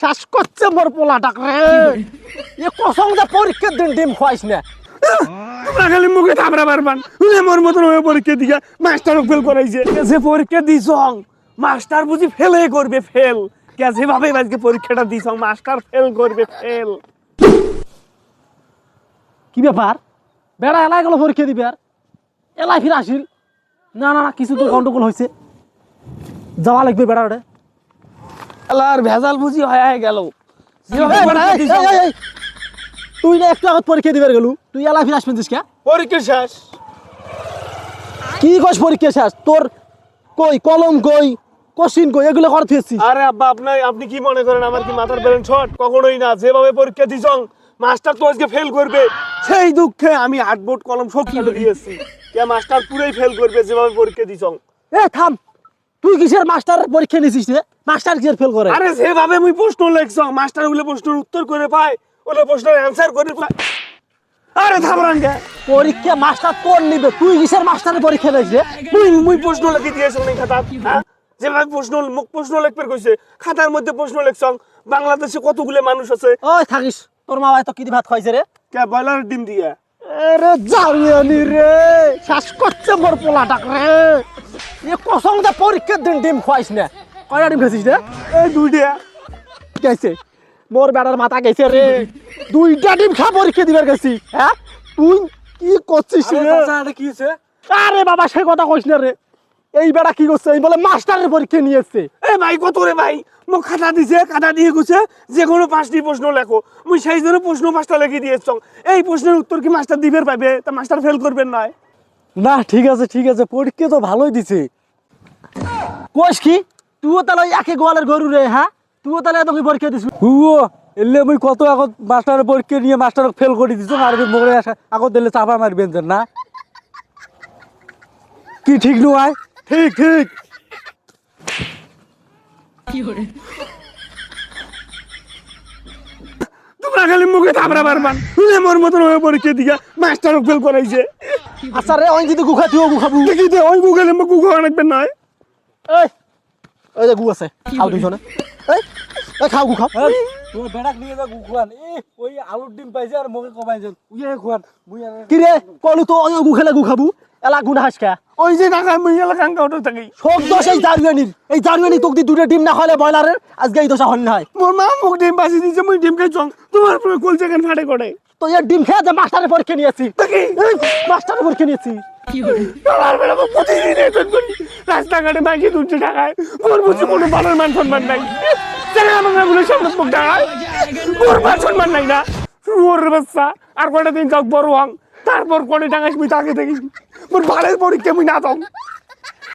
শ্বাস করছে মোর পোলাটাক রে এ কসম যে পরীক্ষার দিন ডিম খাইস না তোমরা খালি মুখে থাবড়া পারবান মোর মতন হয়ে পরীক্ষা দিকে মাস্টারও ফেল করাইছে যে পরীক্ষা দিছং মাস্টার বুঝি ফেলে করবে ফেল কে যেভাবে আজকে পরীক্ষাটা দিছং মাস্টার ফেল করবে ফেল কি ব্যাপার বেড়া এলাই গেল পরীক্ষা দিবে আর এলাই ফিরে আসিল না না না কিছু তো গন্ডগোল হয়েছে যাওয়া লাগবে বেড়া ওটা আল্লাহর ভেজাল বুঝি হয়ে গেল তুই না একটু আগত পরীক্ষা দিবার গেলু তুই এলাই ফিরে আসবেন কে পরীক্ষা শেষ কি কস পরীক্ষা শেষ তোর কই কলম কই কোশ্চিন কই এগুলো করতে এসেছি আরে আব্বা আপনি কি মনে করেন আমার কি মাথার ব্রেন শর্ট কখনোই না যেভাবে পরীক্ষা দিছং মাস্টার তো আজকে ফেল করবে সেই দুঃখে আমি হার্ডবোর্ড কলম সব কেটে দিয়েছি কে মাস্টার পুরোই ফেল করবে যেভাবে পরীক্ষা দিছং এ থাম তুই কিসের মাস্টারের পরীক্ষা নিছিস রে মাস্টার কিসের ফেল করে আরে যেভাবে মুই প্রশ্ন লিখছং মাস্টার ওগুলো প্রশ্নের উত্তর করে পায় ওগুলো প্রশ্নের অ্যানসার করে পায় আরে থামরান কে পরীক্ষা মাস্টার তোর নিবে তুই কিসের মাস্টারের পরীক্ষা দিছিস রে মুই প্রশ্ন লিখে দিয়েছং এই খাতা হ্যাঁ যেভাবে প্রশ্ন লিখবে কইছে খাতার মধ্যে প্রশ্ন লিখছং বাংলাদেশে কতগুলো মানুষ আছে ওই থাকিস তোর মা ভাই তো কি ভাত খাইছে রে কে বয়লার ডিম দিয়া আরে জানিয়ানি রে শ্বাস করছে মোর পোলাটাক রে এ কসম যে পরীক্ষার দিন ডিম খাইস না কয়টা ডিম খাইছিস রে এই দুইটা গেছে মোর বেড়ার মাথা গেছে রে দুইটা ডিম খা পরীক্ষা দিবার গেছি হ্যাঁ তুই কি করছিস রে আরে কি হইছে আরে বাবা সে কথা কইস না রে এই বেড়া কি করছে এই বলে মাস্টারের পরীক্ষা নিয়ে এসছে এ ভাই কত রে ভাই মোক খাতা দিছে খাতা দিয়ে গুছে যে কোনো 5টি প্রশ্ন লেখো মুই সেই জন্য প্রশ্ন 5টা লিখে দিয়েছং এই প্রশ্নের উত্তর কি মাস্টার দিবের পাবে তা মাস্টার ফেল করবেন না না ঠিক আছে পরীক্ষা তো ভালোই দিছে কোষ কি তুইও তাহলে ওই একে গোয়ালের গরু রে হ্যাঁ তুইও তাহলে এত পরীক্ষা দিস হুও এলে মুই কত আগত মাস্টারের পরীক্ষা নিয়ে মাস্টারক ফেল করে দিছো আর মোরে আগত দিলে চাপা মারবেন না কি ঠিক নয় ঠিক তোমরা খালি মুখে থাবড়া পারবান মোর মতন হয়ে পরীক্ষা দিকে মাস্টারও ফেল করাইছে আচ্ছা রে ওই যদি গুখা তুইও গুখাবু কি দে ওই গুগলে মোক গুগা রাখবেন না এই ওই যে গু আছে খাও দুইজনে এই এই খাও গু খাও তোমার বেড়াক নিয়ে যা গুখান ওই আলুর ডিম পাইছে আর মুখে কমাই যান উইয়ে খুয়ান মুই আর কি রে কলু তো ওই গু খেলে গু খাবু এলা গুনা হাসকা ওই যে টাকা মুই এলা কাঙ্কা ওটা থাকি সব দোষ এই জারুয়ানি তোক দি দুটো ডিম না খাইলে বয়লারের আজকে এই দশা হল না হয় মোর মা মোক ডিম বাজি দিছে মুই ডিম খাইছং তোমার পুরো কোল জায়গা ফাটে করে তো এই ডিম খেয়ে যে মাস্টারের পরীক্ষা নিয়েছি দেখি মাস্টারের পরীক্ষা নিয়েছি চলার বেলা মোক প্রতিদিন এতন করি রাস্তাঘাটে বাইকে দুটো টাকায় মোর বুঝি কোনো ভালোর মান সম্মান নাই জানা আমার বলে সামনে মোক টাকায় মোর মান সম্মান নাই না ওর বাচ্চা আর কয়টা দিন যাক বড় হং তারপর কোনে টাকায় মুই তাকে দেখি মোর ভালের পরীক্ষা মুই না দাও